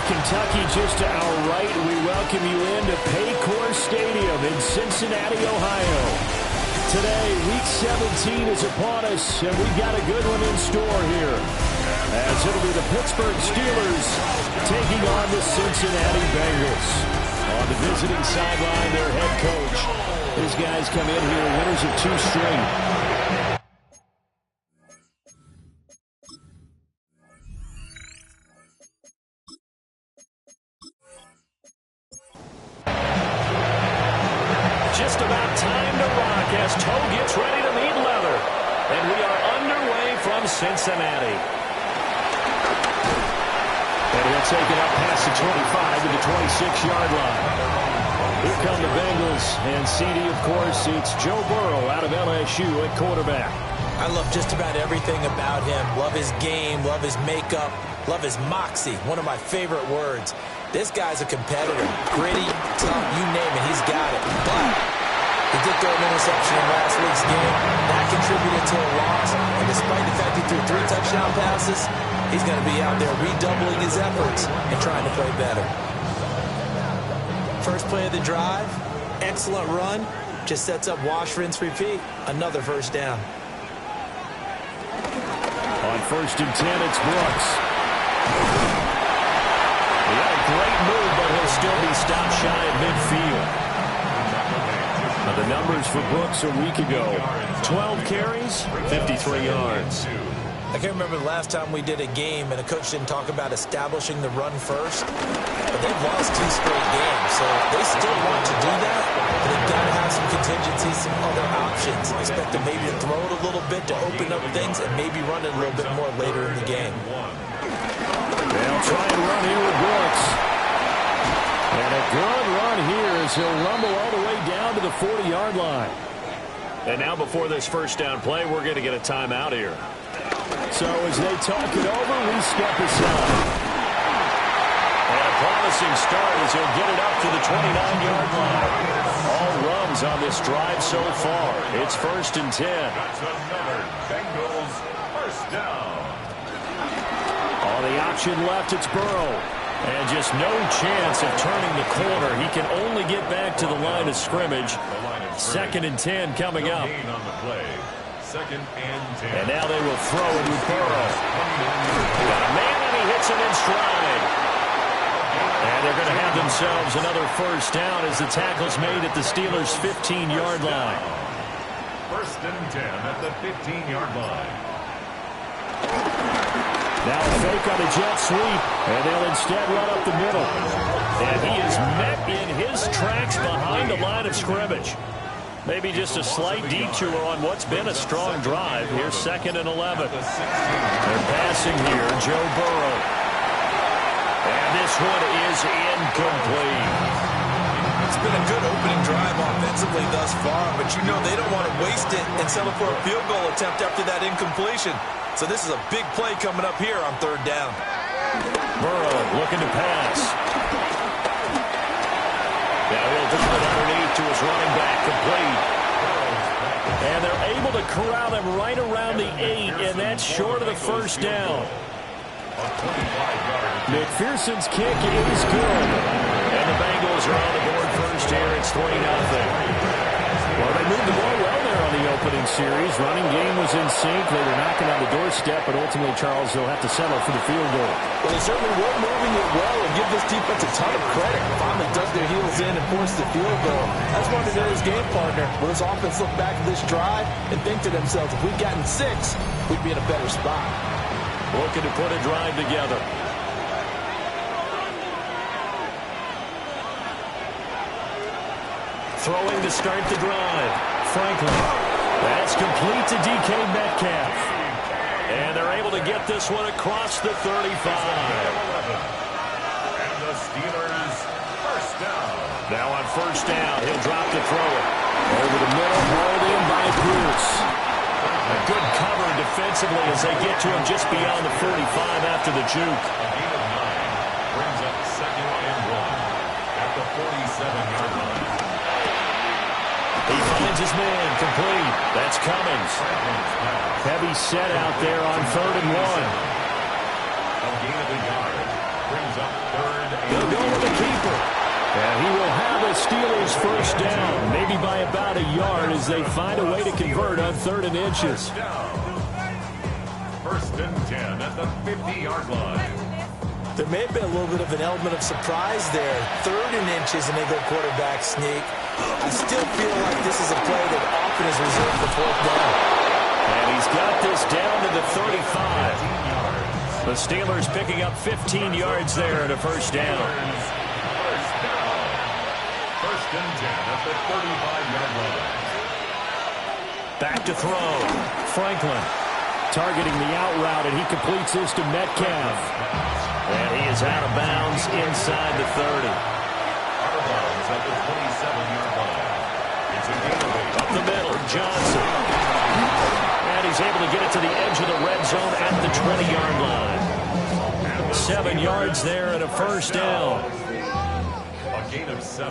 Kentucky just to our right. We welcome you into Paycor Stadium in Cincinnati, Ohio. Today, Week 17 is upon us, and we've got a good one in store here, as it'll be the Pittsburgh Steelers taking on the Cincinnati Bengals. On the visiting sideline, their head coach. These guys come in here winners of 2 straight. Just about time to rock as toe gets ready to meet leather. And we are underway from Cincinnati. And he'll take it up past the 25 to the 26-yard line. Here come the Bengals. And CD, of course, it's Joe Burrow out of LSU at quarterback. I love just about everything about him. Love his game, love his makeup, love his moxie. One of my favorite words. This guy's a competitor. Gritty, tough, you name it, he's got it. But he did throw an interception in last week's game. That contributed to a loss. And despite the fact he threw 3 touchdown passes, he's going to be out there redoubling his efforts and trying to play better. First play of the drive, excellent run. Just sets up wash, rinse, repeat. Another first down. On 1st and 10, it's Brooks. He had a great move, but he'll still be stopped shy at midfield. Now the numbers for Brooks a week ago: 12 carries, 53 yards. I can't remember the last time we did a game and a coach didn't talk about establishing the run first. But they've lost 2 straight games, so they still want to do that. But they've got to have some contingencies, some other options. Expect them maybe to throw it a little bit to open up things and maybe run it a little bit more later in the game. They'll try and run here with Brooks. And a good run here as he'll rumble all the way down to the 40-yard line. And now before this first down play, we're going to get a timeout here. So as they talk it over, we step aside. And a promising start as he'll get it up to the 29-yard line. All runs on this drive so far. It's 1st and 10. That's another Bengals first down. On the option left, it's Burrow. And just no chance of turning the corner. He can only get back to the line of scrimmage. 2nd and 10 coming up. Second and 10. And now they will throw it with Burrow. Got a man, and he hits him in stride. And they're going to have themselves another first down as the tackle's made at the Steelers' 15-yard line. 1st and 10 at the 15-yard line. Now a fake on a jet sweep, and they'll instead run up the middle. And he is met in his tracks behind the line of scrimmage. Maybe just a slight detour on what's been a strong drive. Here's 2nd and 11. They're passing here, Joe Burrow. And this one is incomplete. It's been a good opening drive offensively thus far, but you know they don't want to waste it and settle for a field goal attempt after that incompletion. So this is a big play coming up here on 3rd down. Burrow looking to pass. Now he'll drop it underneath to his running back, complete. And they're able to corral him right around the 8, and that's short of the first down. McPherson's kick is good. And the Bengals are on the board first here. It's 3-0. Well, they moved the ball well there on the opening series. Running game was in sync. They were knocking on the doorstep, but ultimately, Charles, they'll have to settle for the field goal. Well, they certainly were moving it well, and give this defense a ton of credit. Finally dug their heels in and forced the field goal. That's Martinelli's game partner. Will this offense look back at this drive and think to themselves, if we'd gotten 6, we'd be in a better spot. Looking to put a drive together. Throwing to start the drive. Franklin. That's complete to DK Metcalf. And they're able to get this one across the 35. And the Steelers first down. Now on first down, he'll drop to throw it. Over the middle, hauled in by Pierce. A good cover defensively as they get to him just beyond the 45 after the juke. 7-yard line. He finds his man, complete. That's Cummings. Heavy set out there on 3rd and 1. A gain of a yard. Brings up 3rd and He'll go with the keeper. And he will have the Steelers first down, maybe by about a yard as they find a way to convert on 3rd and inches. First and 10 at the 50-yard line. There may have been a little bit of an element of surprise there. 3rd and inches, and they go quarterback sneak. I still feel like this is a play that often is reserved for 4th down. And he's got this down to the 35. The Steelers picking up 15 yards there and a first down. First and 10 at the 35-yard line. Back to throw. Franklin targeting the out route, and he completes this to Metcalf. And he is out of bounds inside the 30. Out of bounds at the 27-yard line. It's a gain of 8. Up the middle, Johnson. And he's able to get it to the edge of the red zone at the 20-yard line. 7 yards there and a first down. A gain of 7.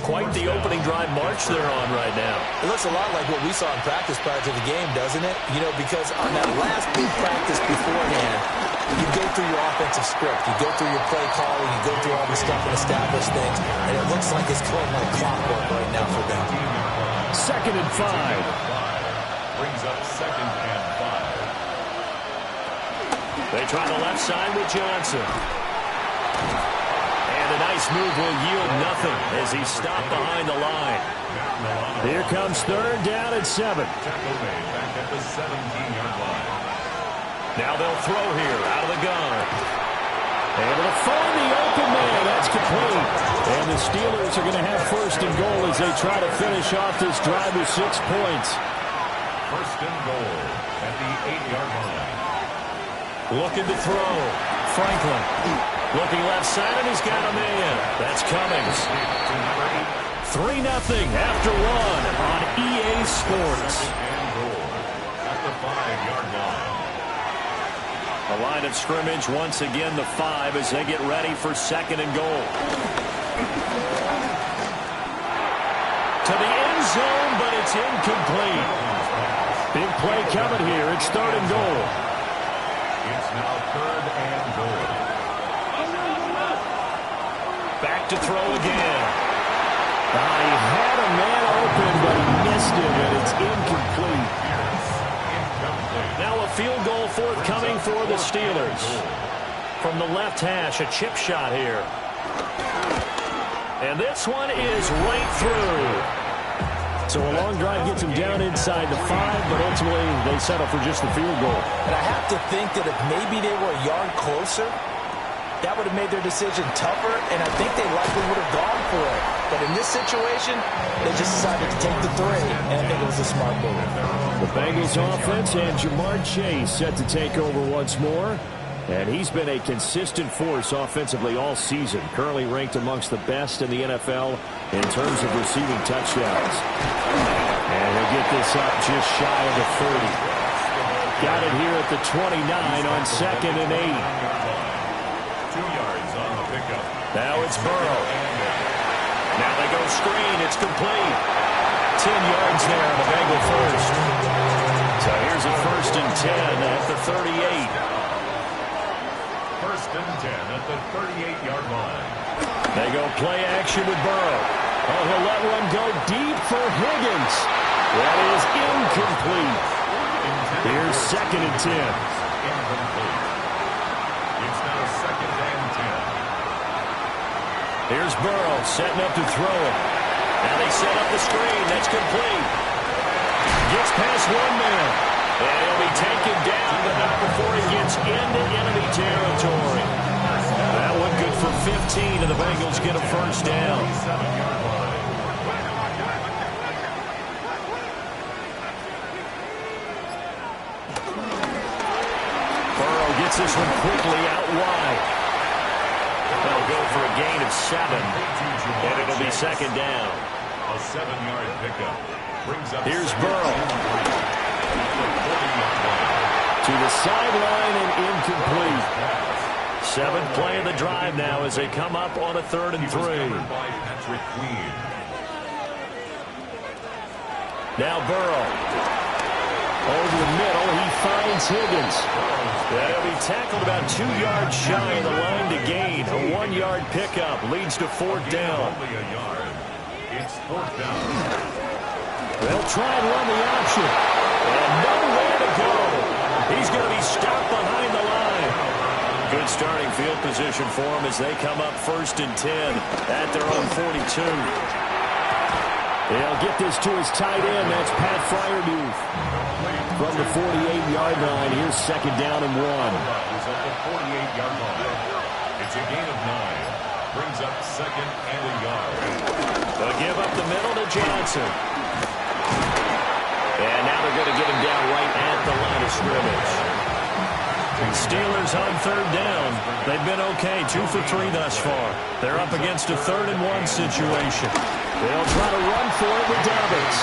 Quite the opening drive march they're on right now. It looks a lot like what we saw in practice prior to the game, doesn't it? You know, because on that last big practice beforehand, you go through your offensive script, you go through your play calling, you go through all the stuff and establish things, and it looks like it's going like clockwork right now for them. 2nd and 5. Brings up 2nd and 5. They try the left side with Johnson. And a nice move will yield nothing as he's stopped behind the line. Here comes 3rd down and 7. Tackle made back at the 17-yard line. Now they'll throw here out of the gun. Able to find the open man. That's complete. And the Steelers are going to have 1st and goal as they try to finish off this drive with 6 points. 1st and goal at the 8-yard line. Looking to throw. Franklin. Looking left side, and he's got a man. That's Cummings. 3-0 after 1 on EA Sports. And goal at the 5-yard line. The line of scrimmage once again the 5 as they get ready for 2nd and goal. To the end zone, but it's incomplete. Big play coming here. It's 3rd and goal. It's now 3rd and goal. Back to throw again. He had a man open, but he missed it, and it's incomplete. Now a field goal forthcoming for the Steelers. From the left hash, a chip shot here. And this one is right through. So a long drive gets them down inside the 5, but ultimately they settle for just the field goal. And I have to think that if maybe they were a yard closer, that would have made their decision tougher, and I think they likely would have gone for it. But in this situation, they just decided to take the 3, and I think it was a smart move. The Bengals offense and Jamar Chase set to take over once more. And he's been a consistent force offensively all season. Currently ranked amongst the best in the NFL in terms of receiving touchdowns. And he'll get this up just shy of the 30. Got it here at the 29 on 2nd and 8. 2 yards on the pickup. Now it's Burrow. Now they go screen. It's complete. 10 yards there on the Bengal first. So here's a 1st and 10 at the 38. 1st and 10 at the 38-yard line. They go play action with Burrow. Oh, he'll let one go deep for Higgins. That is incomplete. Here's 2nd and 10. Incomplete. It's now 2nd and 10. Here's Burrow setting up to throw it. Now they set up the screen. That's complete. Gets past one man. And he'll be taken down, but not before he gets into enemy territory. That one good for 15, and the Bengals get a first down. 7-yard line. Burrow gets this one quickly out wide. They'll go for a gain of 7, and it'll be 2nd down. A 7-yard pickup. Brings up Here's 2nd Burrow. and 40-yard line. To the sideline and incomplete. Seventh play of the drive now as they come up on a 3rd and 3. Now Burrow. Over the middle, he finds Higgins. That'll be tackled about 2 yards shy of the line to gain. A 1-yard pickup leads to 4th down. It's 4th down. They'll try and run the option. And nowhere to go. He's going to be stopped behind the line. Good starting field position for him as they come up 1st and 10 at their own 42. They'll get this to his tight end. That's Pat Fryermuth. From the 48-yard line, here's 2nd down and 1. Is at the 48-yard line. It's a gain of 9. Brings up 2nd and a yard. They'll give up the middle to Johnson. And now they're going to get him down right at the line of scrimmage. Steelers on 3rd down. They've been okay, 2 for 3 thus far. They're up against a 3rd and 1 situation. They'll try to run for it with Dobbins.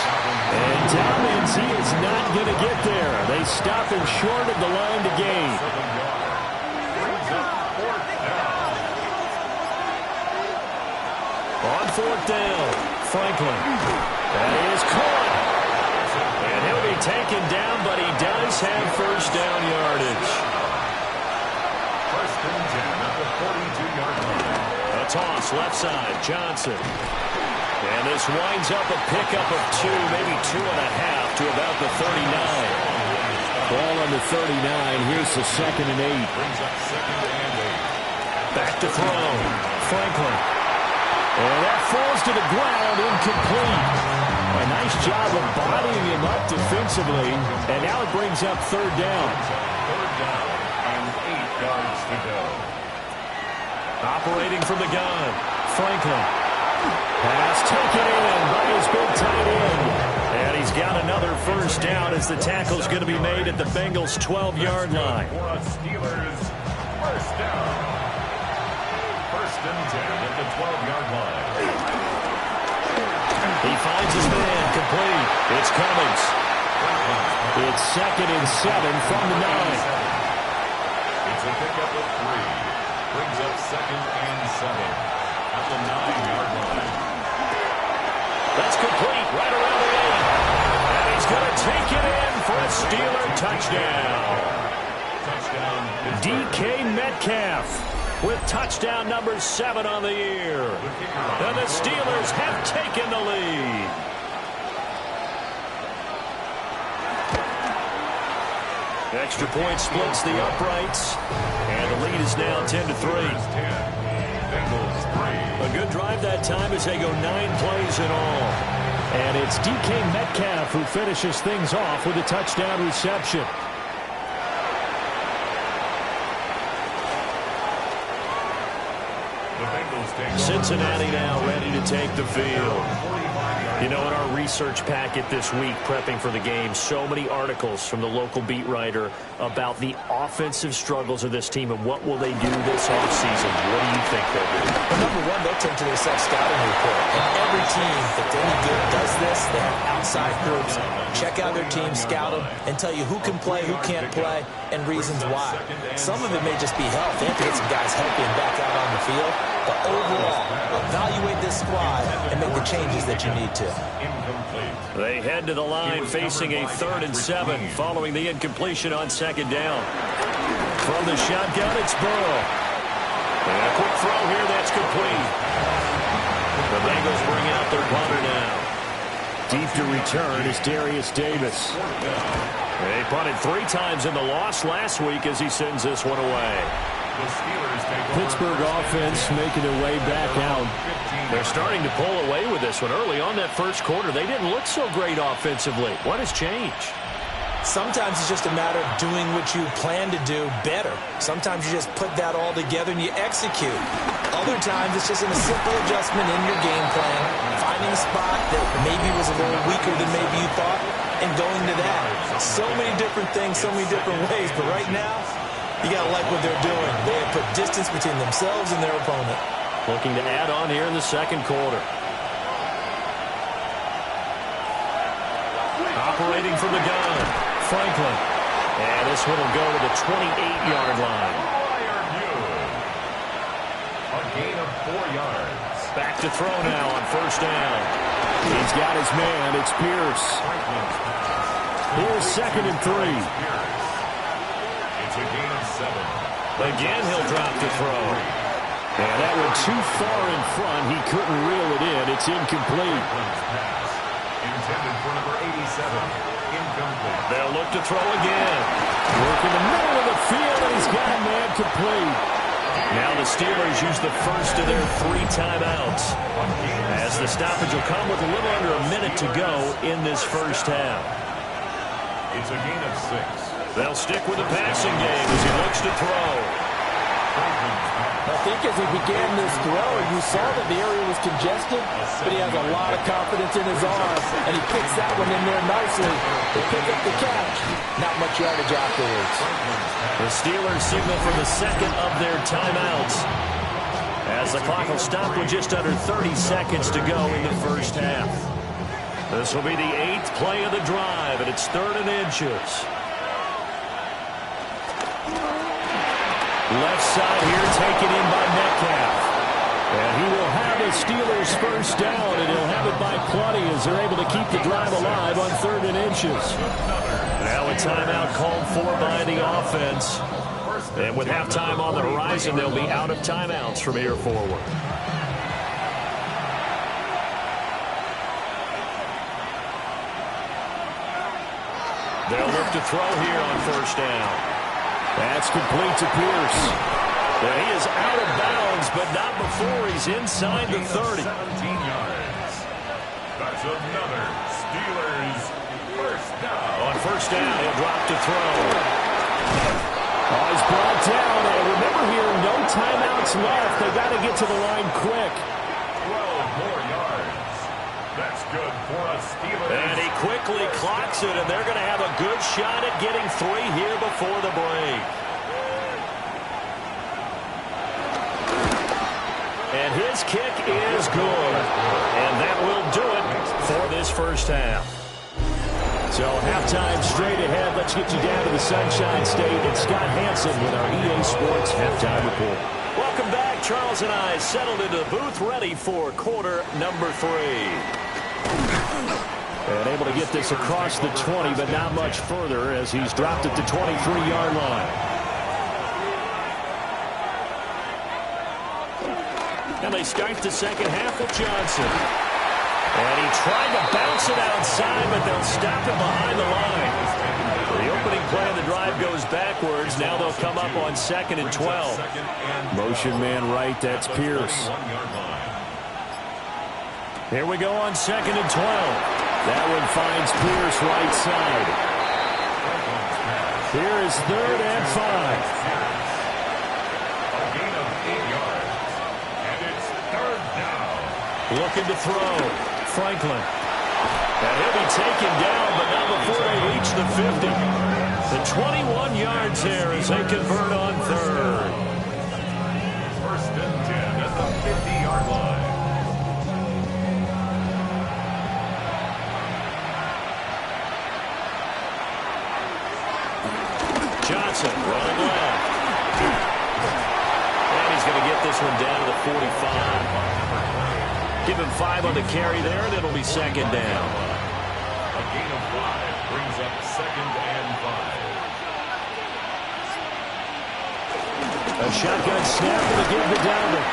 And Dobbins, he is not going to get there. They stop him short of the line to gain. On 4th down, Franklin. That is caught. And he'll be taken down, but he does have 1st down yardage. 1st and 10 at the 42-yard line. A toss left side, Johnson. And this winds up a pickup of 2, maybe 2.5 to about the 39. Ball on the 39. Here's the 2nd and 8. Brings up 2nd and 8. Back to throw. Franklin. And that falls to the ground, incomplete. A nice job of bodying him up defensively. And now it brings up 3rd down. 3rd down and 8 yards to go. Operating from the gun, Franklin. Pass taken in by his big tight end. And he's got another 1st down as the tackle's going to be made at the Bengals' 12-yard line. For a Steelers 1st down. 1st and 10 at the 12-yard line. He finds his man, complete. It's Cummings. It's 2nd and 7 from the 9. It's a pickup of 3. Brings up 2nd and 7 at the 9-yard line. That's complete right around the 8. And he's going to take it in for a Steeler touchdown. Touchdown. DK Metcalf with touchdown number 7 on the year. And the Steelers have taken the lead. Extra point splits the uprights. And the lead is now 10-3. A good drive that time as they go 9 plays in all. And it's DK Metcalf who finishes things off with a touchdown reception. Cincinnati now ready to take the field. You know, in our research packet this week, prepping for the game, so many articles from the local beat writer about the offensive struggles of this team and what will they do this offseason. What do you think they'll do? Well, number one, they'll take to their self-scouting report. And every team that's any good does this. They have outside groups. Check out their team, scout them, and tell you who can play, who can't play, and reasons why. Some of it may just be health. They have to get some guys healthy and back out on the field. But overall, evaluate this squad and make the changes that you need to. They head to the line facing a 3rd and 7 following the incompletion on 2nd down. From the shotgun, it's Burrow. And a quick throw here, that's complete. The Bengals bring out their punter now. Deep to return is Darius Davis. They punted 3 times in the loss last week as he sends this one away. Pittsburgh offense making their way back out. They're starting to pull away with this one. Early on that first quarter, they didn't look so great offensively. What has changed? Sometimes it's just a matter of doing what you plan to do better. Sometimes you just put that all together and you execute. Other times it's just a simple adjustment in your game plan, finding a spot that maybe was a little weaker than maybe you thought, and going to that. So many different things, so many different ways, but right now, you got to like what they're doing. They have put distance between themselves and their opponent. Looking to add on here in the second quarter. Operating from the gun, Franklin. And this one will go to the 28-yard line. 4 yards. Back to throw now on first down. He's got his man. It's Pierce. Here's 2nd and 3. It's a gain of 7. Again, he'll drop to throw. And that one too far in front. He couldn't reel it in. It's incomplete. Pass. Intended for number 87. Incomplete. They'll look to throw again. Work in the middle of the field, and he's got a man complete. Now the Steelers use the first of their 3 timeouts, as the stoppage will come with a little under a minute to go in this first half. It's a gain of 6. They'll stick with the passing game as he looks to throw. I think as he began this throw, you saw that the area was congested, but he has a lot of confidence in his arm, and he kicks that one in there nicely to pick up the catch. Not much yardage afterwards. The Steelers signal for the 2nd of their timeouts, as the clock will stop with just under 30 seconds to go in the first half. This will be the 8th play of the drive, and it's 3rd and inches. Left side here taken in by Metcalf. And he will have a Steelers first down, and he'll have it by plenty as they're able to keep the drive alive on 3rd and inches. Now a timeout called for by the offense. And with halftime on the horizon, they'll be out of timeouts from here forward. They'll look to throw here on first down. That's complete to Pierce. And he is out of bounds, but not before he's inside the 30. 17 yards. That's another Steelers first down. On first down, he'll drop to throw. Oh, he's brought down. And remember here, no timeouts left. They got to get to the line quick. 12 more yards. That's good for a Steelers. And he quickly clocks it, and they're going to have a good shot at getting 3 here before the break. And his kick is good. And that will do it for this first half. So halftime straight ahead. Let's get you down to the Sunshine State and Scott Hansen with our EA Sports halftime report. Welcome back. Charles and I settled into the booth ready for quarter number 3. And able to get this across the 20, but not much further as he's dropped at the 23-yard line. And they start the second half with Johnson. And he tried to bounce it outside, but they'll stop it behind the line. The opening play of the drive goes backwards. Now they'll come up on 2nd and 12. Motion man right, that's Pierce. Here we go on 2nd and 12. That one finds Pierce right side. Here is 3rd and 5. A gain of 8 yards. And it's 3rd down. Looking to throw. Franklin. And he'll be taken down, but not before they reach the 50. The 21 yards here as they convert on 3rd. 1st and 10 at the 50-yard line. Johnson running left. And he's going to get this one down to the 45. Give him 5 on the carry there, and it'll be 2nd down. A gain of 5 brings up 2nd and 5. A shotgun snap to give to Dalvin.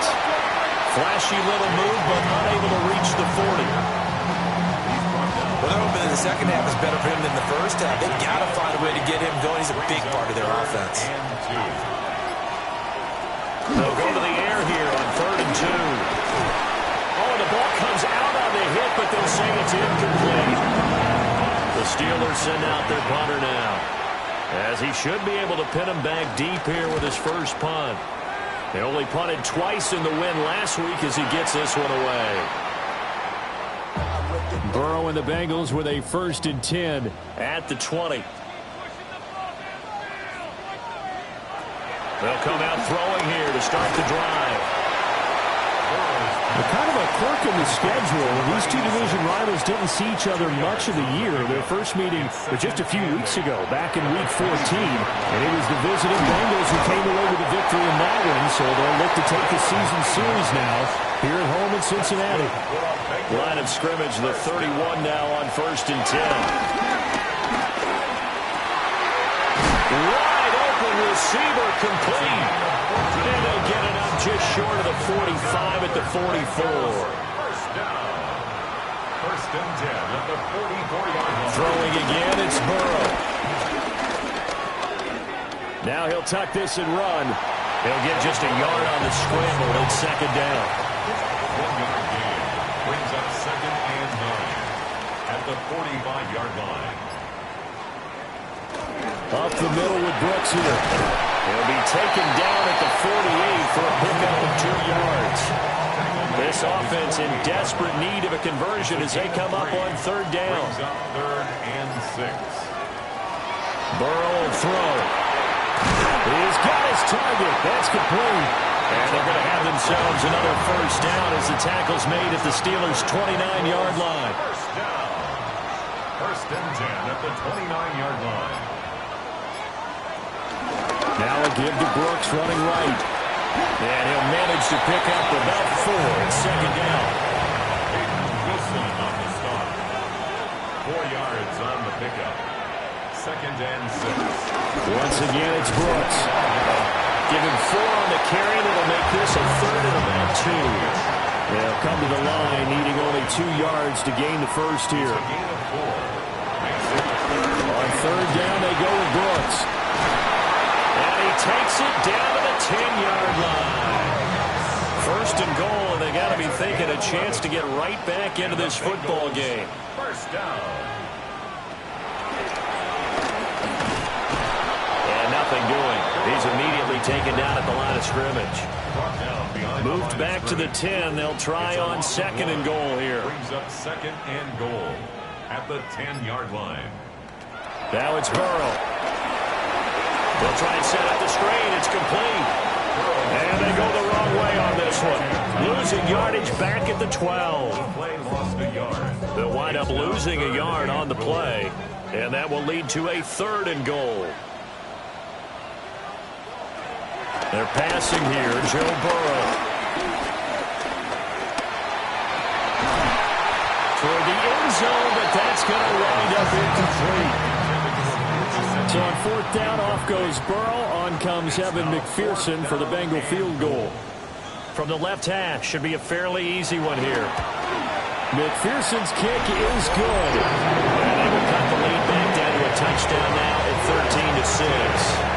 Flashy little move, but unable to reach the 40. Well, they're hoping that the second half is better for him than the first half. They've got to find a way to get him going. He's a big part of their offense. They'll go to the air here on 3rd and 2. Oh, the ball comes out on the hit, but they'll say it's incomplete. The Steelers send out their punter now, as he should be able to pin him back deep here with his first punt. They only punted twice in the win last week as he gets this one away. Burrow and the Bengals with a 1st and 10 at the 20. They'll come out throwing here to start the drive. Kind of a quirk in the schedule. These two division rivals didn't see each other much of the year. Their first meeting was just a few weeks ago, back in Week 14. And it was the visiting Bengals who came away with a victory in that win, so they'll look to take the season series now here at home in Cincinnati. Line of scrimmage, the 31 now on 1st and 10. Wide open receiver complete. And they'll get it up just short of the 45 at the 44. First down. 1st and 10 at the 44-yard line. Throwing again, it's Burrow. Now he'll tuck this and run. He'll get just a yard on the scramble and 2nd down. 1-yard gain brings up 2nd and 9 at the 45-yard line. Up the middle with Brooks here. He'll be taken down at the 48 for a pickup of 2 yards. This offense in desperate need of a conversion as they come up on 3rd down. Brings up 3rd and 6. Burrow will throw. He's got his target. That's complete. And they're going to have themselves another 1st down as the tackle's made at the Steelers' 29-yard line. First down. 1st and 10 at the 29-yard line. Now a give to Brooks running right. And he'll manage to pick up about 4 at 2nd down. Wilson on the stop. 4 yards on the pickup. 2nd and 6. Once again, it's Brooks. Give him 4 on the carry, and it'll make this a 3rd and about 2. They'll come to the line, needing only 2 yards to gain the 1st here. A gain of 4. Makes it a 3rd. On 3rd down, they go with Brooks. And he takes it down to the 10-yard line. 1st and goal, and they got to be thinking a chance to get right back into this football game. 1st down. And nothing doing. He's immediately taken down at the line of scrimmage. Brought down behind the Moved line back of to the scrimmage. 10. They'll try on 2nd and goal here. Brings up 2nd and goal at the 10-yard line. Now it's Burrow. They'll try and set up the screen. It's complete. And they go the wrong way on this one. Losing yardage back at the 12. Play lost a yard. They'll wind up losing a yard on the play. And that will lead to a 3rd and goal. They're passing here. Joe Burrow. Toward the end zone, but that's going to wind up incomplete. So on 4th down, off goes Burrow. On comes Evan McPherson for the Bengal field goal. From the left hash, should be a fairly easy one here. McPherson's kick is good. And they will cut the lead back down to a touchdown now at 13-6.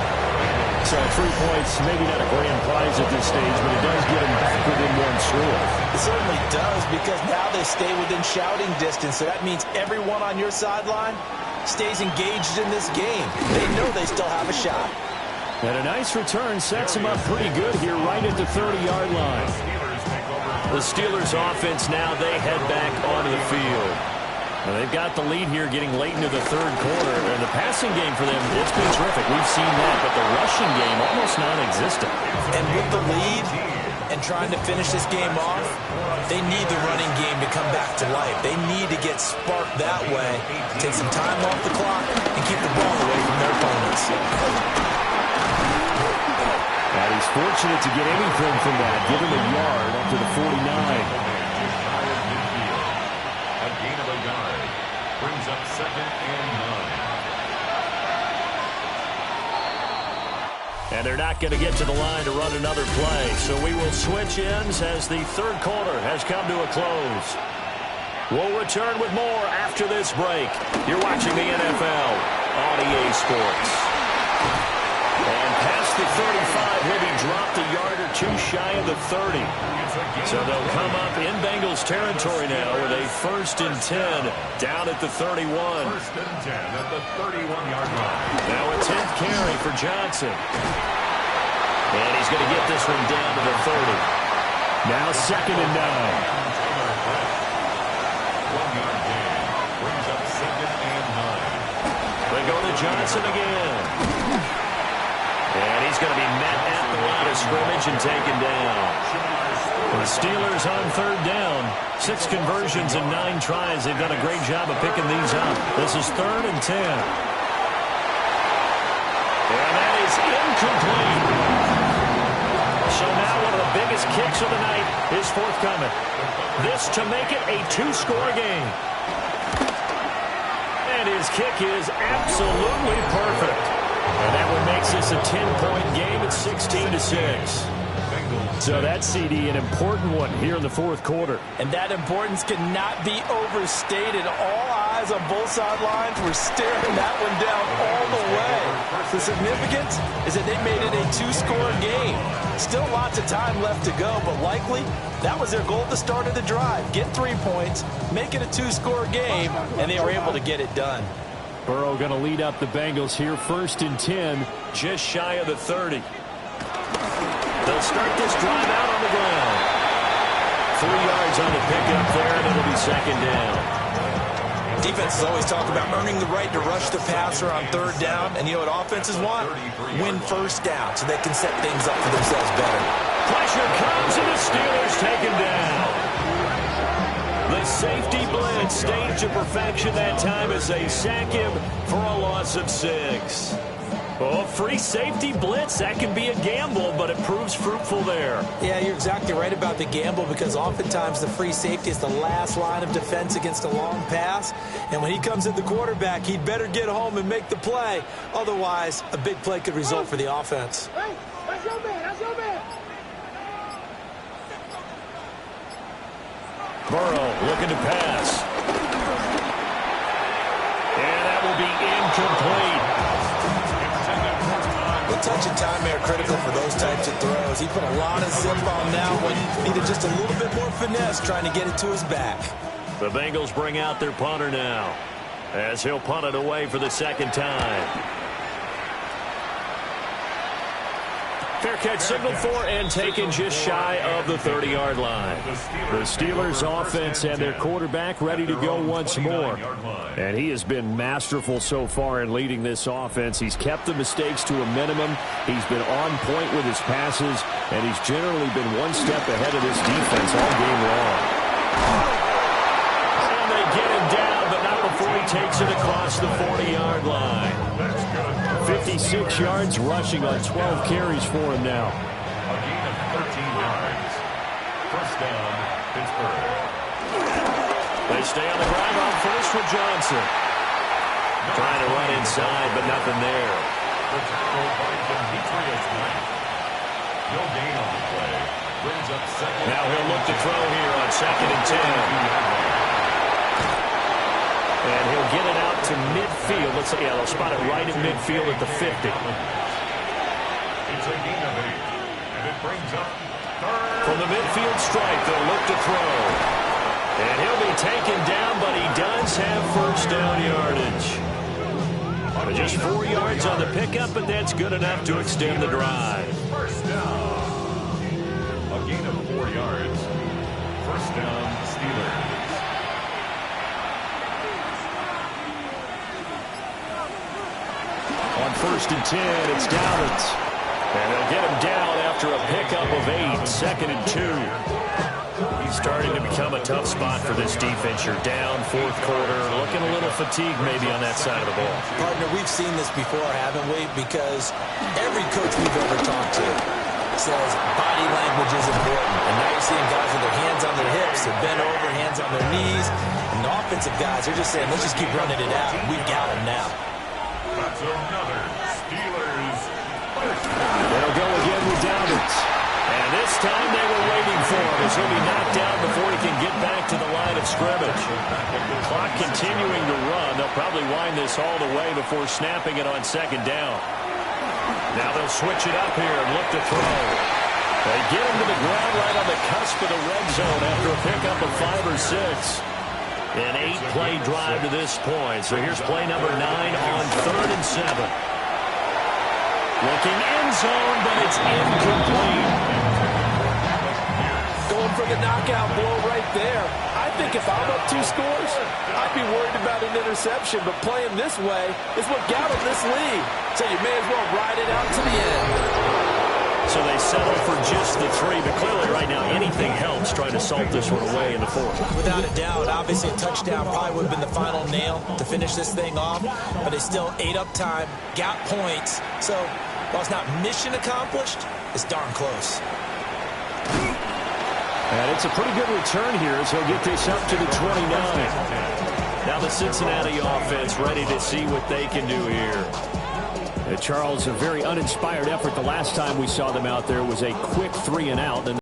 So 3 points, maybe not a grand prize at this stage, but it does get them back within 1 score. It certainly does, because now they stay within shouting distance, so that means everyone on your sideline stays engaged in this game. They know they still have a shot. And a nice return sets them up pretty good here right at the 30-yard line. The Steelers offense now, they head back onto the field. Now they've got the lead here getting late into the 3rd quarter. And the passing game for them, it's been terrific. We've seen that, but the rushing game almost non-existent. And with the lead and trying to finish this game off, they need the running game to come back to life. They need to get sparked that way, take some time off the clock, and keep the ball away from their opponents. And he's fortunate to get anything from that. Give him a yard up to the 49. A gain of a yard brings up 2nd and 9. And they're not going to get to the line to run another play. So we will switch ends as the 3rd quarter has come to a close. We'll return with more after this break. You're watching the NFL on EA Sports. And past the 35, he'll be dropped a yard or 2 shy of the 30. So they'll come up in Bengals territory now with a 1st and 10 down at the 31. 1st and 10 at the 31-yard line. Now a 10th carry for Johnson. And he's going to get this one down to the 30. Now 2nd and 9. 1-yard gain brings up 2nd and 9. They go to Johnson again. And he's He's going to be met at the line of scrimmage and taken down. The Steelers on third down. 6 conversions and 9 tries. They've done a great job of picking these up. This is 3rd and 10. And that is incomplete. So now one of the biggest kicks of the night is forthcoming. This to make it a 2-score game. And his kick is absolutely perfect. And that one makes this a 10-point game at 16-6. So that, CD, an important one here in the 4th quarter. And that importance cannot be overstated. All eyes on both sidelines were staring that one down all the way. The significance is that they made it a 2-score game. Still lots of time left to go, but likely that was their goal at the start of the drive. Get 3 points, make it a 2-score game, and they were able to get it done. Burrow going to lead up the Bengals here, 1st and 10, just shy of the 30. They'll start this drive out on the ground. 3 yards on the pickup there, and it'll be 2nd down. Defenses always talk about earning the right to rush the passer on 3rd down, and you know what offenses want? Win 1st down so they can set things up for themselves better. Pressure comes, and the Steelers taken down. The safety blitz staged to perfection that time as they sack him for a loss of 6. Oh, free safety blitz, that can be a gamble, but it proves fruitful there. Yeah, you're exactly right about the gamble because oftentimes the free safety is the last line of defense against a long pass. And when he comes at the quarterback, he'd better get home and make the play. Otherwise, a big play could result for the offense. Hey, that's your man, that's your man. Burrow looking to pass. And that will be incomplete. The touch and time are critical for those types of throws. He put a lot of zip on that one. Needed just a little bit more finesse trying to get it to his back. The Bengals bring out their punter now as he'll punt it away for the 2nd time. Fair catch signaled for and taken just shy of the 30-yard line. The Steelers offense and their quarterback ready to go once more. And he has been masterful so far in leading this offense. He's kept the mistakes to a minimum. He's been on point with his passes, and he's generally been one step ahead of this defense all game long. And they get him down, but not before he takes it across the 40-yard line. 56 yards rushing on 12 carries for him now. A gain of 13 yards. 1st down, Pittsburgh. They stay on the drive on 1st with Johnson. Trying to run inside, but nothing there. The tackle by Demetrius Knight. No gain on the play. Brings up 2nd. Now he'll look to throw here on 2nd and 10. And he'll get it out to midfield. Let's see, yeah, they'll spot it right at midfield at the 50. It's a gain of 8, and it brings up 3rd. From the midfield stripe, they'll look to throw. And he'll be taken down, but he does have 1st down yardage. But just 4 yards on the pickup, and that's good enough to extend the drive. 1st down. A gain of 4 yards. 1st down, Steelers. On 1st and 10, it's Downs. And they'll get him down after a pickup of 8, 2nd and 2. He's starting to become a tough spot for this defense. You're down 4th quarter, looking a little fatigued maybe on that side of the ball. Partner, we've seen this before, haven't we? Because every coach we've ever talked to says body language is important. And now you're seeing guys with their hands on their hips, they're bent over, hands on their knees. And the offensive guys, they're just saying, let's just keep running it out. We've got him now. That's another Steelers. They'll go again with Downs. And this time they were waiting for him as he'll be knocked down before he can get back to the line of scrimmage. The clock continuing to run. They'll probably wind this all the way before snapping it on 2nd down. Now they'll switch it up here and look to throw. They get him to the ground right on the cusp of the red zone after a pickup of 5 or 6. An 8-play drive to this point. So here's play number 9 on 3rd and 7. Looking end zone, but it's incomplete. Going for the knockout blow right there. I think if I'm up 2 scores, I'd be worried about an interception, but playing this way is what got them this lead. So you may as well ride it out to the end. So they settle for just the 3, but clearly right now anything helps trying to salt this one away in the 4th. Without a doubt, obviously a touchdown probably would have been the final nail to finish this thing off, but they still ate up time, got points. So while it's not mission accomplished, it's darn close. And it's a pretty good return here as he'll get this up to the 29. Now the Cincinnati offense ready to see what they can do here. Charles, a very uninspired effort the last time we saw them out there was a quick 3-and-out.